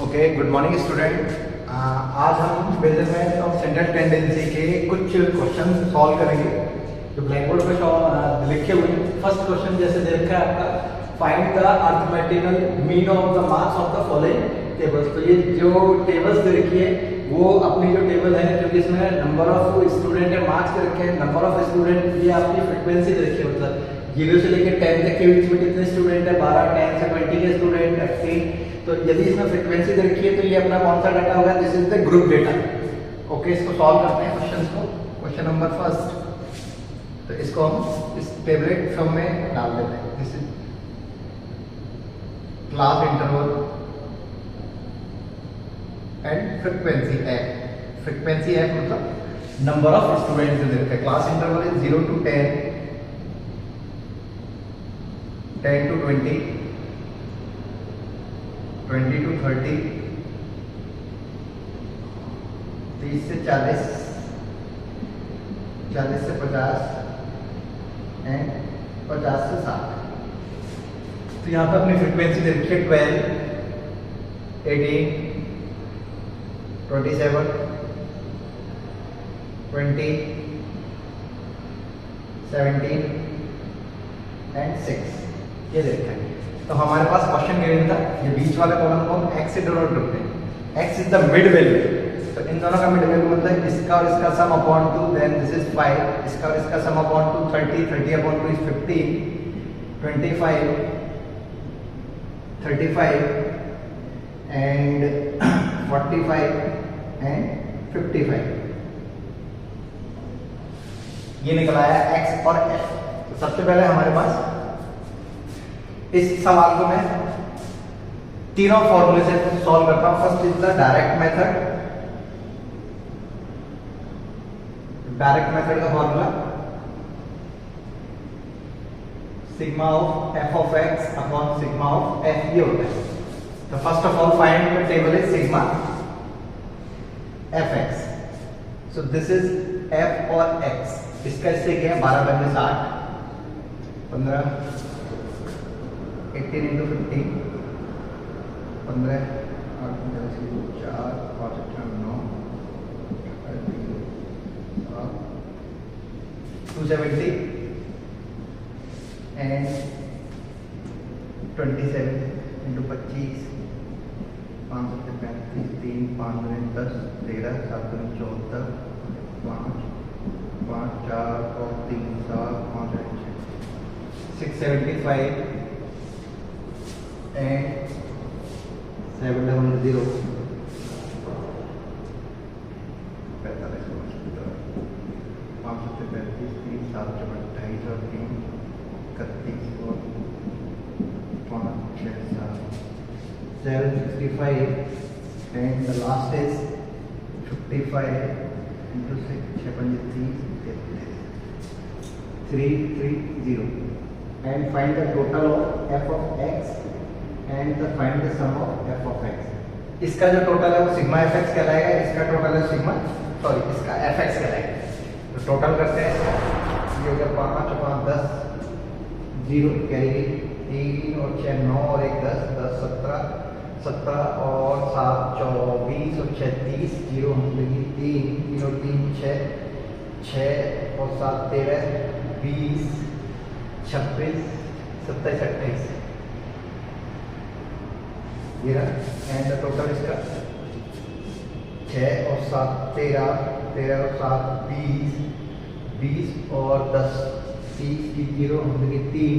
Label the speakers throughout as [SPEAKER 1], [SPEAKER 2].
[SPEAKER 1] Okay, good morning student. आज हम measurement of central tendency के कुछ क्वेश्चन सॉल्व करेंगे जो ब्लैक बोर्ड पे लिखे हुए हैं। फर्स्ट क्वेश्चन जैसे दे रखा है आपका, find the arithmetical mean of the marks of the following tables. तो ये जो टेबल्स दे रखी है वो अपनी जो टेबल है, क्योंकि इसमें नंबर ऑफ स्टूडेंट है, मार्क्स दे रखे हैं, नंबर ऑफ स्टूडेंट, ये आपकी फ्रिक्वेंसी दे रखी है, मतलब 0 से लेकर 10 तक के बीच में कितने स्टूडेंट है, 12, 10 से 20 के स्टूडेंट, 18। तो यदि इसमें फ्रीक्वेंसी दे रखी है तो ये अपना कौन सा डाटा होगा? This is the group data. Okay, इसको सॉल्व करते हैं क्वेश्चन को। क्वेश्चन नंबर फर्स्ट, तो इसको हम इस टेबलेट फॉर्म में डाल देते हैं। This is class interval and frequency F. Frequency F मतलब नंबर ऑफ स्टूडेंट जो दे रखा है। Class interval is 0 to 10, 10 to 20, 20 to 30, 30 से 40, 40 से 50 एंड 50 से 60। तो यहाँ पे अपनी फ्रीक्वेंसी दे रखी है 12, 18, 27, 20, 17 एंड 6 ये दे रखा है। तो हमारे पास क्वेश्चन गिवन था, ये बीच वाले कॉलम को हम x से डिनोट करते हैं। x is the mid value, तो इन दोनों का मिड वैल्यू मतलब इसका और इसका sum upon 2, then this is 5, इसका और इसका sum upon 2 30, 30 upon 2 is 15, 25, 35 and 45 and 55। ये निकला है x और f। तो सबसे पहले हमारे पास इस सवाल को मैं तीनों फॉर्मूले से सॉल्व करता हूं। First is the direct method. Direct method का formula sigma of F of X upon sigma of F, ये होता है। तो first of all find the table is sigma F X. So this is F और X. इसका इससे क्या है, 12 बजे 60, 15, 18 into 15, 15, 8, 4, 5, 8, 9, 270 and 27 into 25, 5 35, 3, 5 10, 13, 7 14, 5, 5, 4 और 3, 7, 5, 675 and 700, 45, 535, 3, 7, 28 और 3, 31 और 5, 6, 7, 765 and the last is 55 into 6, 330 and find the total of f of x and the find the sum of f of x। इसका जो टोटल है वो सिग्मा एफ एक्स कहलाएगा, इसका टोटल है इसका एफ एक्स कहलाएगा। तो टोटल करते हैं, ये हो गया 5 5 10, 0 कैरी 3 और 6 9 और 1 10, 10 17, 17 और 7 24 और 6 30, 0 लगी 3, 3 और 3 6, 6 और 7 13, 20, 26, 27, 28 ये रहा। एंड द टोटल इसका 6 और 7 13, 13 और 7 20, 20 और 10 30 की 0 होगी 3,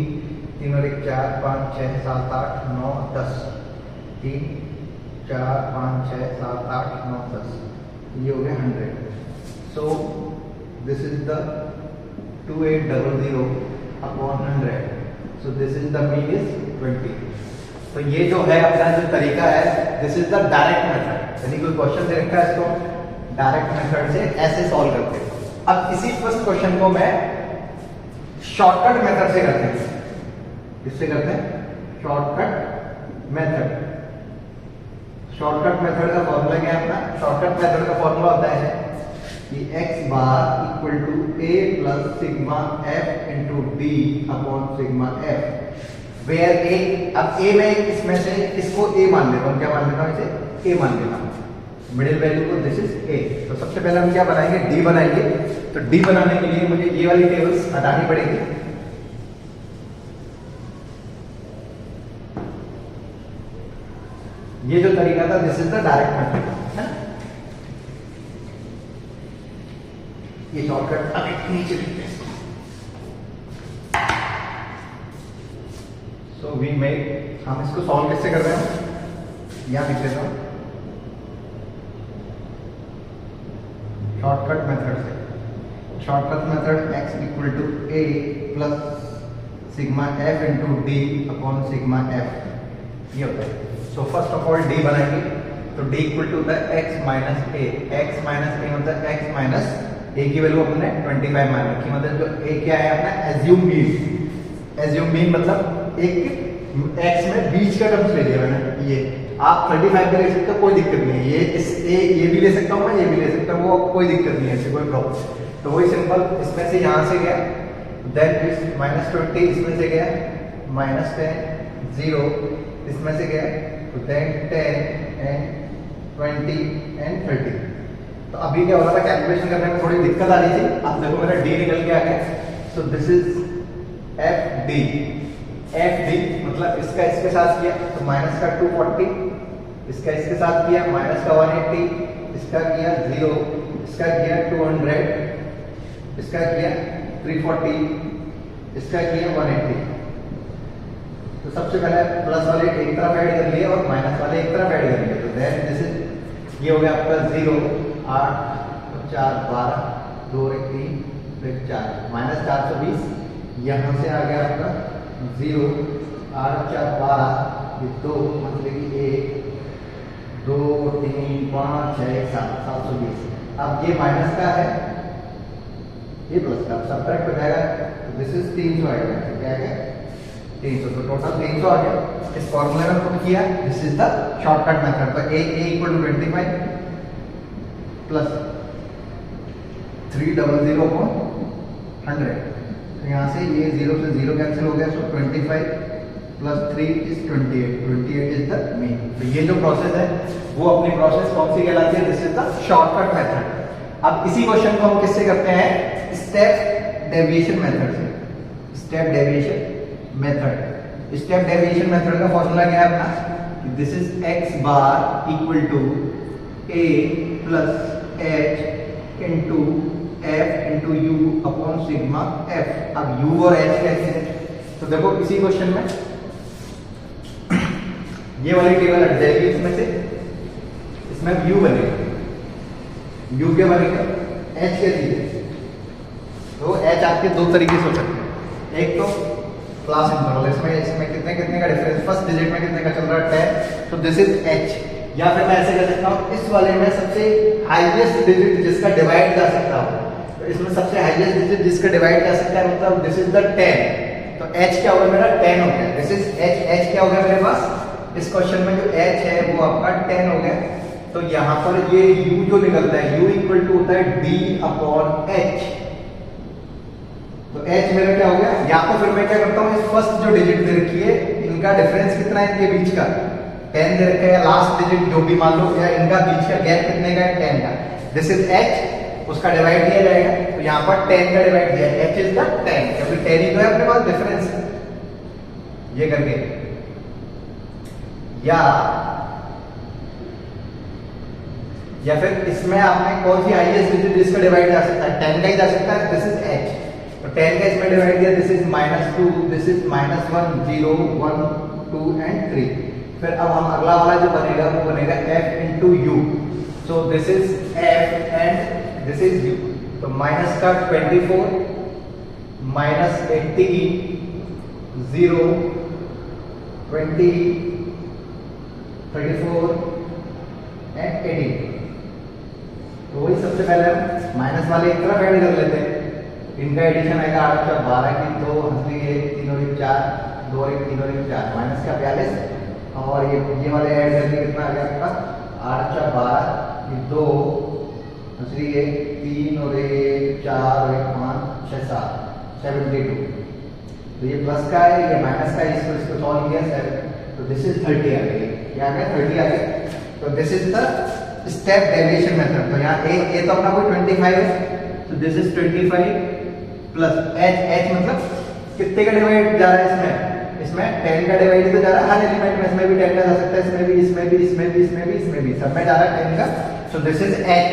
[SPEAKER 1] 3 और 1 4, 5 6 7 8 9 10, 3 4 5 6 7 8 9 10, ये हो गया 100। सो this is the 2800 upon 100। So this is the mean is 20। तो ये जो है अपना जो तरीका है, this is the direct method. यदि कोई क्वेश्चन दे रखा है इसको डायरेक्ट मेथड से ऐसे सॉल्व करते हैं। अब इसी फर्स्ट क्वेश्चन को मैं शॉर्टकट मेथड से करते हैं। किससे करते हैं? Shortcut method. शॉर्टकट मेथड का फॉर्मूला क्या है अपना? शॉर्टकट मेथड का फॉर्मूला होता है कि x bar equal to a plus sigma f into d upon sigma f, where a, अब a में इसमें से इसको a मान लेता हूँ, क्या मान लेता हूँ इसे ए मान लेता हूँ, मिडिल वैल्यू को दिस इज ए। तो सबसे पहले हम क्या बनाएंगे, डी बनाएंगे। तो डी बनाने के लिए मुझे ये वाली टेबल्स हटानी पड़ेगी। ये जो तरीका था this is the direct method, है ना। ये शॉर्टकट अभी नीचे लिखते हैं। सो वी मेक, हम इसको सॉल्व कैसे कर रहे हैं, यहां लिख देता हूं शॉर्टकट मेथड से। Shortcut method x equal to a plus sigma f into d upon sigma f, ये होता है। So first of all d बनाएंगे। तो डी इक्वल टू होता है x minus a. x minus a मतलब x माइनस ए की वैल्यू अपने 25 मान रखी, मतलब जो a क्या है अपना एज्यूम मीन। एज्यूम मीन मतलब एक x में बीच का टर्म्स ले लिया मैंने। ये आप 35 भी ले सकते हो, कोई दिक्कत नहीं है। ये भी ले सकता हूँ मैं, ये भी ले सकता हूँ, वो कोई दिक्कत नहीं है, ऐसे कोई प्रॉब्लम। तो वही सिंपल, इसमें से यहाँ से गया देन इस माइनस 20, इसमें से गया माइनस 10, 0 इसमें से गया, तो देन 10 एंड 20 एंड 30। तो अभी क्या हो रहा था, कैलकुलेशन करने में थोड़ी दिक्कत आ रही थी। अब देखो मेरा डी निकल के आ गया। सो this is F D. F D मतलब इसका इसके साथ किया तो माइनस का 240, इसका इसके साथ किया माइनस का 180, इसका किया 0, इसका किया 200, इसका किया 340, इसका किया 180। तो सबसे पहले प्लस वाले एक तरफ ऐड कर लिए और माइनस वाले एक तरफ ऐड कर लिए। तो देन दिस इज, ये हो गया आपका 0, 8, 4, 12, 2, 1, 3, फिर 4, माइनस 420। यहाँ से आ गया आपका 0, 8, 4, 12, ये 2 मतलब कि 1, 2, 3, 5, 6, 7, 720। अब ये माइनस का है, ये प्लस का, सब्ट्रैक्ट हो जाएगा। दिस इज 300 आएगा, क्या आएगा 300। तो टोटल 300 आ गया। इस फॉर्मूले में पुट किया, this is the shortcut method. तो a equal to 25 plus 300 upon 100। तो यहाँ से ये 0 से 0 कैंसिल हो गया। सो 25 plus 3 is 28। 28 is the mean. तो ये जो प्रोसेस है वो अपनी प्रोसेस कौन सी कहलाती है, this is the shortcut method. अब इसी क्वेश्चन को हम किससे करते हैं, स्टेप डेविएशन मेथड से। Step deviation method. Step deviation method का फॉर्मूला क्या है अपना, this is x bar equal to a plus h into f into u upon sigma f। अब u और h कैसे हैं, तो देखो इसी क्वेश्चन में ये वाली टेबल हट जाएगी इसमें से, इसमें u बनेगा। u क्या बनेगा, h के लिए। तो h आपके दो तरीके से हो सकते हैं। एक तो क्लास इंटरवल, इसमें कितने कितने का डिफरेंस, फर्स्ट डिजिट में कितने का चल रहा है 10, तो दिस इज h। या फिर मैं ऐसे कह सकता हूँ, इस वाले में सबसे हाईएस्ट डिजिट जिसका डिवाइड कर सकता हूँ, तो इसमें सबसे हाईएस्ट डिजिट जिसका डिवाइड कर सकता है मतलब दिस इज द 10। तो h क्या होगा मेरा 10 हो गया। This is h। h क्या हो गया मेरे पास इस क्वेश्चन में, जो h है वो आपका 10 हो गया। तो यहाँ पर ये u जो निकलता है, u इक्वल टू होता है d अपॉन h। तो h मेरा क्या हो गया, या तो फिर मैं क्या करता हूँ, इस फर्स्ट जो डिजिट दे रखी है इनका डिफरेंस कितना है, इनके बीच का 10 दे रखा है, लास्ट डिजिट जो भी मान लो, या इनका बीच का गैप कितने का है 10 का। दिस इज h, उसका डिवाइड दिया जाएगा। तो यहाँ पर 10 का डिवाइड दिया है, h इज द 10, क्योंकि 10 ही तो है अपने पास डिफरेंस। ये करके या फिर इसमें आपने कौन सी हाईएस्ट डिजिट जिसका डिवाइड जा सकता है, 10 का ही जा सकता है। दिस इज h, तो 10 का इसमें डिवाइड दिया, this is -2, this is -1, 0, 1, 2 and 3। फिर अब हम अगला वाला जो बनेगा वो बनेगा f into you. So this is f and this is u। तो माइनस का 24, -80, 0, 20, 34 एंड 18। तो वही सबसे पहले हम माइनस वाले एक तरफ ऐड कर लेते हैं। इनका एडिशन आएगा 8, 4, 12 की 2 हंसली 1, 3 और 1 4, 2 और 1, 3 और 1 4, माइनस का 42। और ये वाले ऐड करके कितना आ गया आपका 8, 4, 12, ये 2 हंसली 1, 3 और 1 4 और 1 5, 6, 7, 72। तो ये प्लस का है, ये माइनस का है, इसको सॉल्व किया 7, तो दिस इज 30 आ गई। ये आ गया 30 आ गया। तो this is the step deviation method. तो यहाँ ए तो अपना कोई 25 है, तो दिस इज 25 प्लस एच मतलब कितने का डिवाइड जा रहा है इसमें, इसमें 10 का डिवाइड तो जा रहा है हर एलिमेंट में, इसमें भी 10 का जा सकता है, इसमें भी, इसमें भी, इसमें भी, इसमें भी, इसमें भी, सब में जा रहा है 10 का। सो दिस इज एच,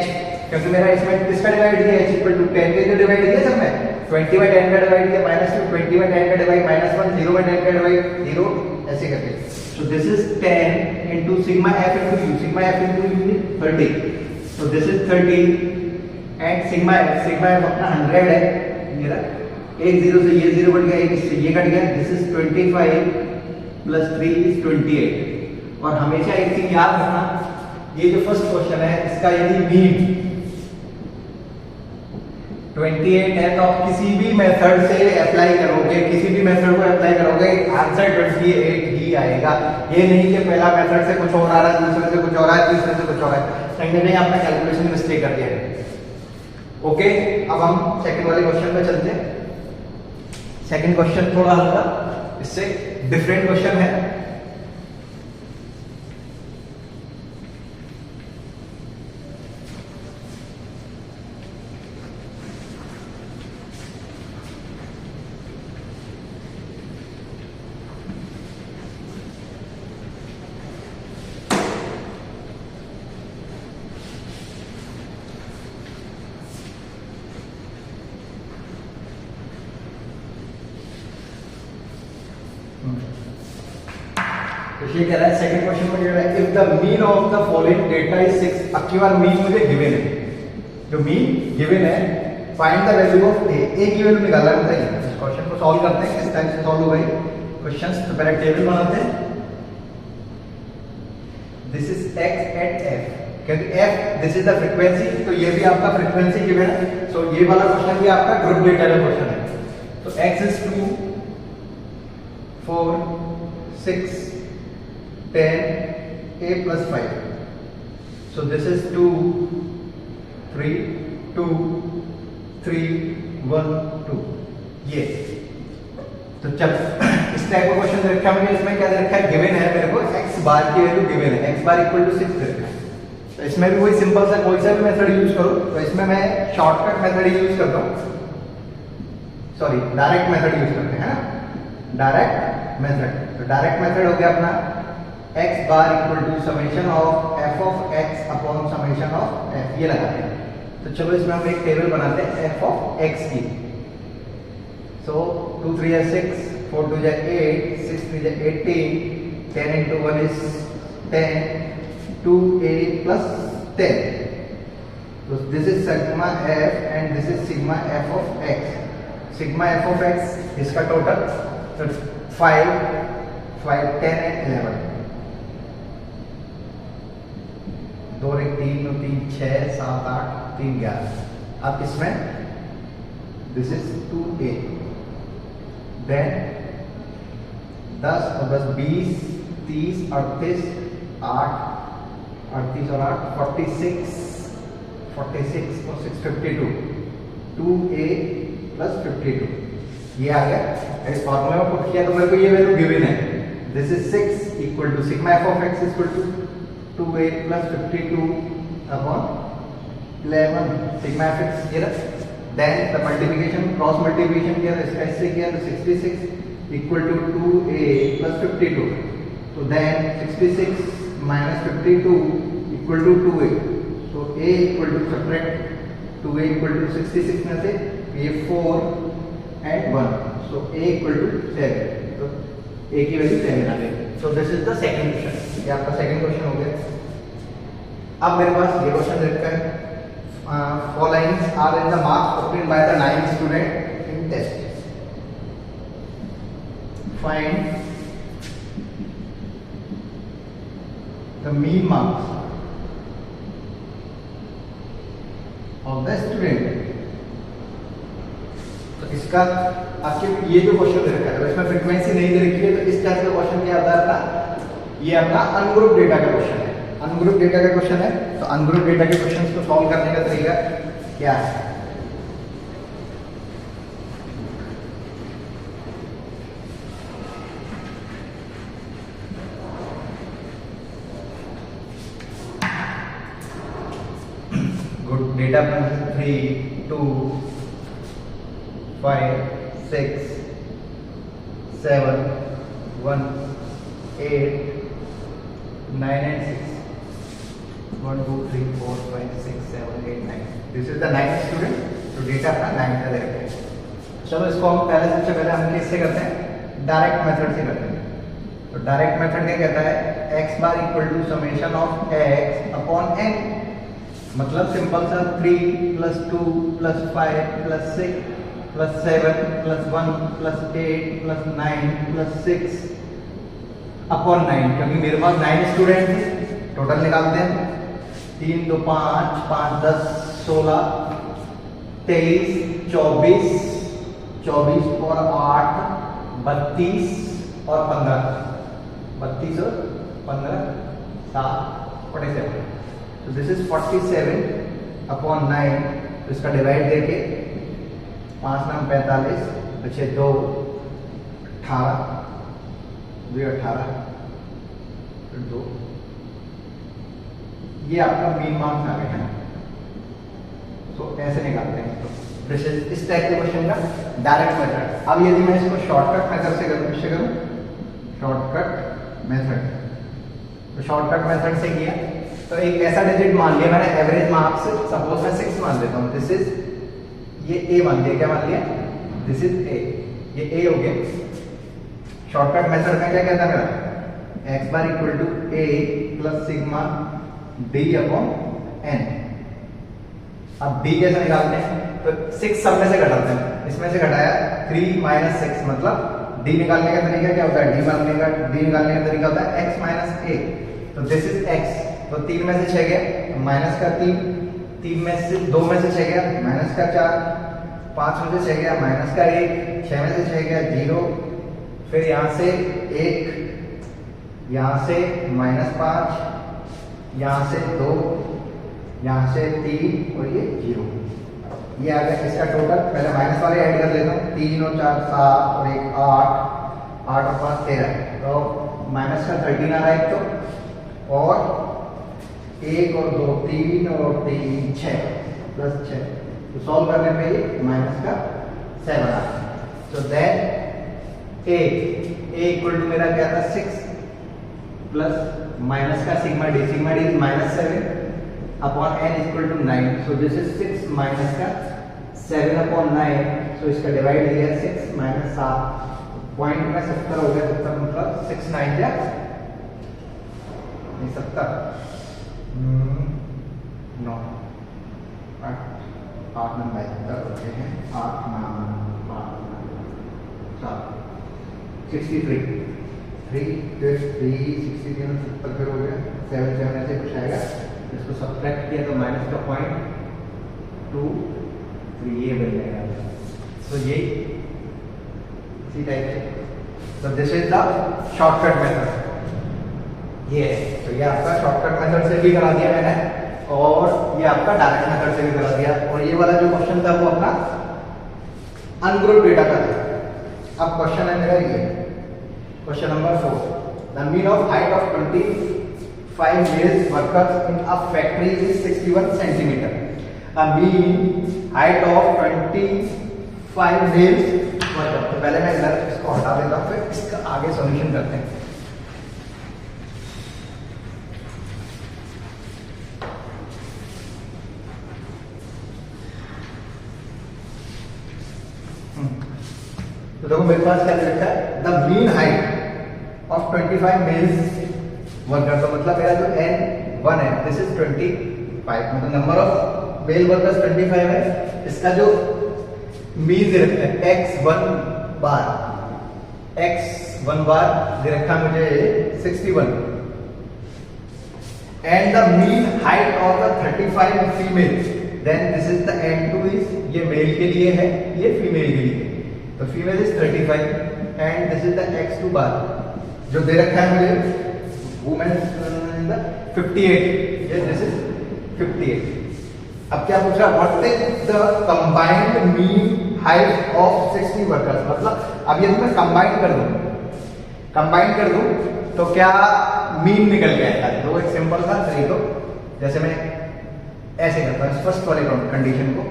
[SPEAKER 1] क्योंकि मेरा इसमें किसका डिवाइड दिया h इक्वल टू 10 के डिवाइड दिया सब में, 20 बाय 10 का डिवाइड दिया -2, 20 बाय 10 का डिवाइड -1, 0 बाय 10 का डिवाइड 0, ऐसे करके। सो this is 10 into sigma f into u, sigma f into u is 30, so this is 30 and sigma f अपना 100 है, मेरा एक 0 से ये 0 कट गया, एक इससे ये कट गया, this is 25 plus 3 is 28। और हमेशा एक चीज याद रखना, ये जो फर्स्ट क्वेश्चन है इसका यदि मीन 28 है तो आप किसी भी मेथड से अप्लाई करोगे, किसी भी मेथड को अप्लाई करोगे, आंसर 28 ही आएगा। ये नहीं कि पहला मेथड से कुछ और आ रहा है, दूसरे से कुछ और आ रहा है, तीसरे से कुछ और आ रहा है, कहीं ना कहीं आपने कैलकुलेशन में मिस्टेक कर दिया है। ओके, अब हम सेकंड वाले क्वेश्चन पे चलते हैं। सेकंड क्वेश्चन थोड़ा हल्का, इससे डिफरेंट क्वेश्चन है। तो ये कह रहा है सेकंड क्वेश्चन में कह रहा है if the mean of the following data is 6, अब की बार मीन मुझे गिवन है, जो मीन गिवन है, फाइंड द वैल्यू ऑफ ए की वैल्यू निकालना है मुझे। इस क्वेश्चन को सॉल्व करते हैं, किस टाइप से सॉल्व होगा ये क्वेश्चंस। तो पहले टेबल बनाते हैं, this is x at f, क्योंकि f this is the frequency, तो ये भी आपका फ्रीक्वेंसी गिवन है, सो ये वाला क्वेश्चन भी आपका ग्रुप डेटा का क्वेश्चन है। तो x is 2 4 6 10 a plus 5, so this is 2 3 2 3 1 2, ये तो चल इस टाइप का क्वेश्चन दे रखा है मुझे। इसमें क्या दे रखा है, गिवन है मेरे को x बार की वैल्यू गिवन है, x बार इक्वल टू 6 दे रखा है। तो इसमें भी वही सिंपल सा कोई सा भी मेथड यूज करो, तो इसमें मैं शॉर्टकट मेथड ही यूज करता हूँ, सॉरी डायरेक्ट मेथड यूज करते हैं ना, डायरेक्ट मेथड। तो डायरेक्ट मेथड हो गया अपना x bar equal to summation of f of x upon summation of f, ये लगाते हैं। तो चलो इसमें हम एक टेबल बनाते हैं f ऑफ x की। सो 2 3 is 6, 4 2 is 8, 6 3 is 18, 10 into 1 is 10, 2a plus 10. So this is sigma f and this is sigma f of x. Sigma f of x इसका टोटल 5 5 10 and 11, 2 1 3 2 3 6 7 8 3 11। अब इसमें दिस इज 2a, देन 10 और 10 20 30 38 8 38 और 8 46 46 और 6 52, 2a plus 52, ये आ गया। इस फॉर्मूले में पुट किया तो मेरे को ये वैल्यू गिवन है, this is 6 equal to sigma f of x equal to 2a plus 52 upon 11 sigma F x, ये रहा। Then the multiplication cross multiplication किया तो इसका इससे किया तो 66 इक्वल टू 2a प्लस 52, तो then 66 minus 52 equal to 2a, तो a equal to subtract 2a equal to 66 में से ये 4 and 1, so a equal to 7, तो a की वैल्यू 7 आ गई। So this is the second question, ये आपका सेकंड क्वेश्चन हो गया। अब मेरे पास ये क्वेश्चन रखा है, followings are in the marks obtained by the 9 student in test, find the mean marks of the student। तो इसका आपके ये जो क्वेश्चन दे रखा है, इसमें फ्रीक्वेंसी नहीं दे रखी है, तो इस टाइप का क्वेश्चन क्या आता है अपना, ये अपना अनग्रुप डेटा का क्वेश्चन है। अनग्रुप डेटा का क्वेश्चन है, तो अनग्रुप डेटा के क्वेश्चंस को सॉल्व करने का तरीका क्या है। Good, data point 3 2 5 6 7 1 8 9 and 6 1 2 3 4 5 6 7 8 9. This is the 9th student, तो डेटा अपना 9 का दे रखा है। चलो इसको हम पहले, सबसे पहले हम किससे करते हैं, डायरेक्ट मेथड से करते हैं। तो डायरेक्ट मेथड क्या कहता है, x bar equal to summation of x upon n, मतलब सिंपल सा 3 plus 2 plus 5 plus 6 plus 7 plus 1 plus 8 plus 9 plus 6 upon 9, क्योंकि मेरे पास 9 स्टूडेंट हैं। टोटल निकालते हैं, 3 2 5 5 10 16 23 24 24 और 8 32 और 15, 32 और 15 7 47, तो दिस इज 47 अपॉन 9। तो इसका डिवाइड देके 5 नाम 45, बचे 2 18 2 18 फिर 2, ये आपका मीन मार्क्स आ गया है। तो ऐसे निकालते हैं, तो इस टाइप के क्वेश्चन का डायरेक्ट मेथड। अब यदि मैं इसको शॉर्टकट मेथड से करूं, किससे करूं, शॉर्टकट मेथड। तो शॉर्टकट मेथड से किया, तो एक ऐसा डिजिट मान लिया मैंने, एवरेज मार्क्स सपोज मैं 6 मान लेता हूं, दिस इज ये a मान लिया, क्या मान लिया, दिस इज a, ये a हो गया। शॉर्टकट मेथड में क्या कहता है मेरा, x bar equal to a plus sigma d upon n। अब d कैसे निकालते हैं, तो 6 सब में से घटाते हैं, इसमें से घटाया 3 माइनस 6, मतलब d निकालने का तरीका क्या होता है, d निकालने का तरीका होता है x माइनस a। तो दिस इज x, तो 3 में से 6 गया माइनस का 3 में से 2 में से 6 गया माइनस का 4, 5 में से 6 गया माइनस का 1, 6 में से 6 गया 0, फिर यहाँ से 1, यहाँ से -5, यहाँ से 2, यहाँ से 3 और ये 0, ये आ गया इसका टोटल। पहले माइनस वाले ऐड कर लेता हूँ, 3 और 4 7 और 1 8, 8 और 5 13, तो माइनस का 13 आ रहा है एक तो, और 1 और 2 3 और 3 6 प्लस 6, तो सॉल्व करने पे ये माइनस का 7 आ रहा है। So that a equal to मेरा क्या था 6 प्लस माइनस का sigma d is -7 upon n equal to 9, so this is 6 minus का 7 अपॉन 9, सो इसका डिवाइड दिया 6 माइनस 7, पॉइंट में 70 हो गया, 70 मतलब 6 9 क्या 70 9 8 नंबर 70 होते हैं, 8 9 7 63 3 63 70 फिर हो गया 7 7 ऐसे कुछ आएगा, इसको सब्ट्रैक्ट किया तो माइनस का पॉइंट 2 3 ये बन जाएगा। सो ये इसी टाइप से, तो this is the shortcut method, ये है। तो ये आपका शॉर्टकट मेथड से भी करा दिया मैंने, और ये आपका डायरेक्ट मेथड से भी करा दिया, और ये वाला जो क्वेश्चन था वो अपना अनग्रुप डेटा का था। अब क्वेश्चन है मेरा ये, question number 4, the mean height height of 25 male workers in a factory is 61 centimetre. A mean height of 25 male workers, तो पहले मैं इधर इसको हटा देता हूँ, फिर इसका आगे सॉल्यूशन करते हैं। तो देखो मेरे पास क्या लिखा है, the mean height of 25 males worker, तो मतलब मेरा जो n1 है दिस इज 25, मतलब नंबर ऑफ मेल वर्कर्स 25 है। इसका जो मीन दे रखा है x1 बार दे रखा है मुझे 61, and the mean height of the 35 female, then this is the n2 is, ये मेल के लिए है, ये फीमेल के लिए, तो female is 35 and this is the x2 bar जो दे रखा है मुझे वुमेन 58, ये दिस इज 58। अब क्या पूछ रहा, what is the combined mean height of 60 workers, मतलब अब यदि मैं कंबाइन कर दूं तो क्या मीन निकल के आएगा। तो एक सिंपल सा तरीका, जैसे मैं ऐसे करता है फर्स्ट वाले कंडीशन को,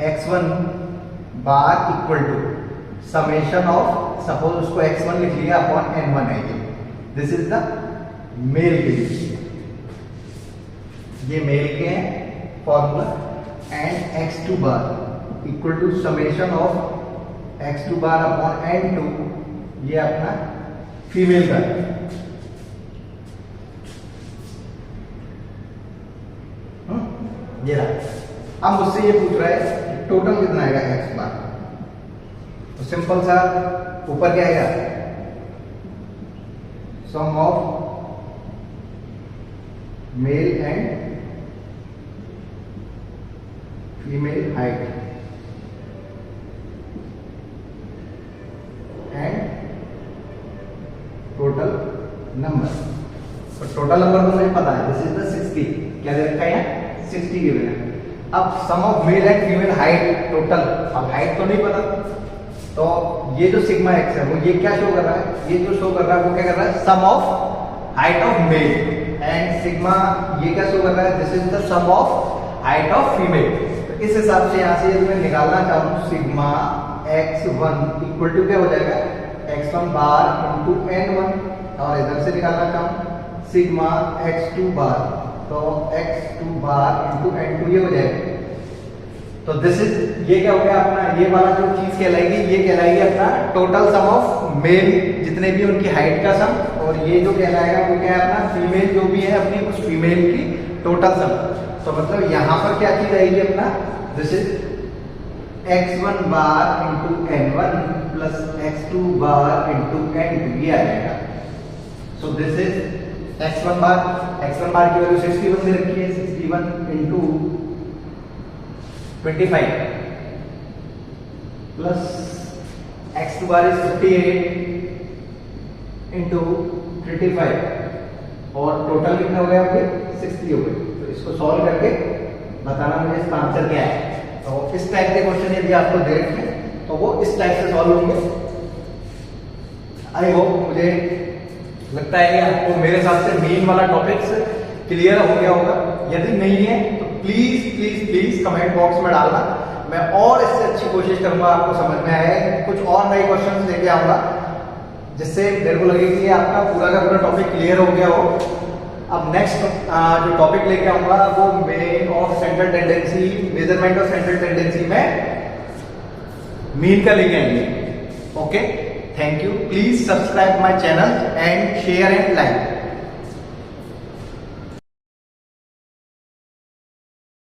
[SPEAKER 1] x1 bar equal to summation of, suppose उसको x1 लिख लिया अपॉन n1 है ये, दिस इज द मेल के लिए, ये मेल के हैं formula, and x2 bar equal to summation of x2 bar upon n2, ये अपना फीमेल का है। ये रहा। अब मुझसे ये पूछ रहा है टोटल कितना आएगा x बार, तो सिंपल सा ऊपर क्या आएगा, sum of male and female height and total number. तो टोटल नंबर तो मुझे पता है, दिस इज द 60, क्या दे रखा है यहाँ 60 गिवन है। अब sum of male and female height total, अब हाइट तो नहीं पता, तो ये जो सिग्मा एक्स है वो ये क्या शो कर रहा है, ये जो शो कर रहा है वो क्या कर रहा है, sum of height of male, and sigma ये क्या शो कर रहा है, this is the sum of height of female. तो इस हिसाब से यहाँ से मैं निकालना चाहूँ सिग्मा x1 इक्वल टू क्या हो जाएगा, x1 बार इंटू n1, और इधर से निकालना चाहूँ सिग्मा x2 बार, तो x2 बार इंटू n2 ये हो जाएगा। तो दिस इज, ये क्या हो गया अपना, ये वाला जो चीज कहलाएगी ये कहलाएगी अपना टोटल सम ऑफ मेल, जितने भी उनकी हाइट का सम, और ये जो कहलाएगा वो क्या है अपना फीमेल जो भी है अपनी उस फीमेल की टोटल सम। तो मतलब यहाँ पर क्या चीज आएगी अपना, this is x1 bar into n1 plus x2 bar into n2, ये आ जाएगा। सो दिस इज x1 बार की वैल्यू 61 दे रखी है, 61 into 25 plus x2 bar is 58 into 35, और टोटल कितना हो गया आपके 60 हो गए। तो इसको सॉल्व करके बताना मुझे इसका आंसर क्या है। तो इस टाइप के क्वेश्चन यदि आपको दे रखे हैं तो वो इस टाइप से सॉल्व होंगे। आई होप, मुझे लगता है कि आपको मेरे हिसाब से मेन वाला टॉपिक्स क्लियर हो गया होगा। यदि नहीं है तो please please please comment box में डालना, मैं और इससे अच्छी कोशिश करूंगा आपको समझ में आए, कुछ और नए क्वेश्चन लेके आऊंगा जिससे मेरे को लगे कि आपका पूरा का पूरा टॉपिक क्लियर हो गया हो। अब नेक्स्ट जो टॉपिक लेके आऊंगा वो main of central tendency, measurement of central tendency में मीन का लेके आएंगे। Okay, thank you, please subscribe my channel and share and like.